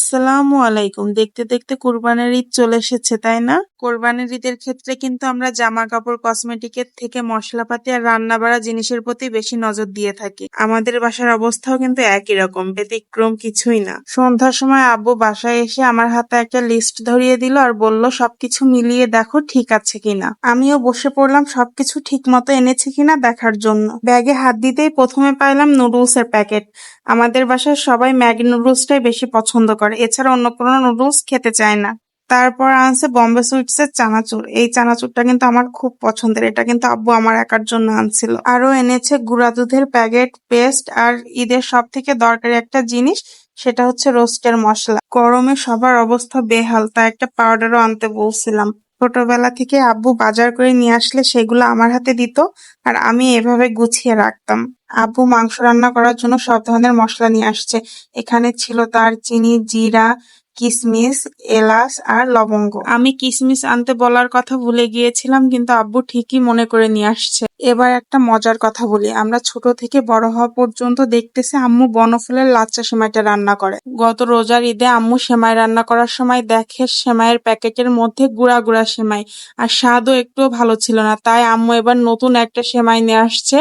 আসসালামু আলাইকুম। দেখতে দেখতে কোরবানির ঈদ চলে এসেছে, তাই না? কোরবানির ঈদের ক্ষেত্রে কিন্তু আমরা জামা কাপড়, কসমেটিকের থেকে মশলাপাতি আর রান্না বাড়া জিনিসের প্রতি বেশি নজর দিয়ে থাকি। আমাদের বাসার অবস্থাও কিন্তু একই রকম, ব্যতিক্রম কিছুই না। সন্ধ্যার সময় আব্বু বাসায় এসে আমার হাতে একটা লিস্ট ধরিয়ে দিল আর বলল সবকিছু মিলিয়ে দেখো ঠিক আছে কিনা। আমিও বসে পড়লাম সবকিছু ঠিক মতো এনেছি কিনা দেখার জন্য। ব্যাগে হাত দিতেই প্রথমে পাইলাম নুডলসের প্যাকেট। আমাদের বাসায় সবাই ম্যাগি নুডলসটাই বেশি পছন্দ করে, এছাড়া অন্য কোনো নুডলস খেতে চায় না। তারপর আনছে বম্বে সুইটসের চানাচুর। এই চানাচুরটা কিন্তু আমার খুব পছন্দের, এটা কিন্তু আব্বু আমার একার জন্য আনছিল। আরো এনেছে গুঁড়া দুধের প্যাকেট, পেস্ট আর ঈদের সব থেকে দরকারি একটা জিনিস, সেটা হচ্ছে রোস্টের মশলা। গরমে সবার অবস্থা বেহাল, তাই একটা পাউডারও আনতে বলছিলাম। ছোটবেলা থেকে আব্বু বাজার করে নিয়ে আসলে সেগুলো আমার হাতে দিত আর আমি এভাবে গুছিয়ে রাখতাম। আব্বু মাংস রান্না করার জন্য সব ধরনের মশলা নিয়ে আসছে। এখানে ছিল দারচিনি, জিরা, কিশমিশ, এলাচ আর লবঙ্গ। আমি কিশমিশ আনতে বলার কথা ভুলে গিয়েছিলাম, কিন্তু আব্বু ঠিকই মনে করে নিয়ে আসছে। এবার একটা মজার কথা বলি, আমরা ছোট থেকে বড় হওয়া পর্যন্ত দেখতেছি আম্মু বনফুলের লাচ্চা সেমাইটা রান্না করে। গত রোজার ঈদে আম্মু সেমাই রান্না করার সময় দেখে সেমাইয়ের প্যাকেটের মধ্যে গুঁড়া গুঁড়া সেমাই, আর স্বাদও একটুও ভালো ছিল না। তাই আম্মু এবার নতুন একটা সেমাই নিয়ে আসছে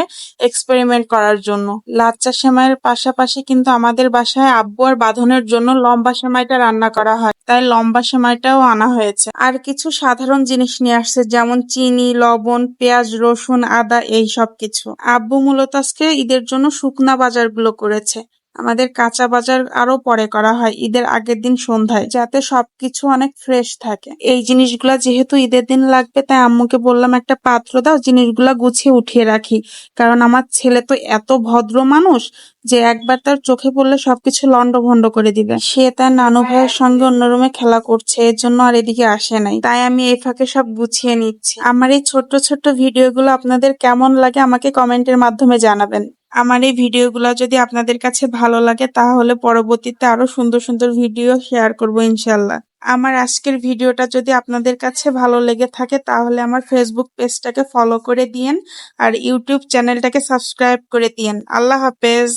এক্সপেরিমেন্ট করার জন্য। লাচ্চা সেমাইয়ের পাশাপাশি কিন্তু আমাদের বাসায় আব্বু আর বাঁধনের জন্য লম্বা সেমাইটা রান্না করা হয়, তাই লম্বা সেমাইটাও আনা হয়েছে। আর কিছু সাধারণ জিনিস নিয়ে আসছে, যেমন চিনি, লবণ, পেঁয়াজ, রসুন, আদা, এই সব কিছু। আব্বু মূলত আজকে ঈদের জন্য শুকনা বাজারগুলো করেছে। আমাদের কাঁচা বাজার আরো পরে করা হয়, ঈদের আগের দিন সন্ধ্যায়, যাতে সবকিছু অনেক ফ্রেশ থাকে। এই জিনিসগুলা যেহেতু ঈদের দিন লাগবে, তাই আম্মুকে বললাম একটা পাত্র দাও, জিনিসগুলা গুছিয়ে উঠিয়ে রাখি। কারণ আমার ছেলে তো এত ভদ্র মানুষ যে একবার তার চোখে পড়লে সবকিছু লন্ডভন্ড করে দিবে। সে তার নানু ভাইয়ের সঙ্গে অন্য রুমে খেলা করছে, এর জন্য আর এদিকে আসে নাই। তাই আমি এই ফাঁকে সব গুছিয়ে নিচ্ছি। আমার এই ছোট্ট ছোট্ট ভিডিওগুলো আপনাদের কেমন লাগে আমাকে কমেন্টের মাধ্যমে জানাবেন। আমার এই ভিডিওগুলো যদি আপনাদের কাছে ভালো লাগে, তাহলে পরবর্তীতে আরো সুন্দর সুন্দর ভিডিও শেয়ার করব ইনশাল্লাহ। আমার আজকের ভিডিওটা যদি আপনাদের কাছে ভালো লেগে থাকে, তাহলে আমার ফেসবুক পেজটাকে ফলো করে দিয়েন আর ইউটিউব চ্যানেলটাকে সাবস্ক্রাইব করে দিয়েন। আল্লাহ হাফেজ।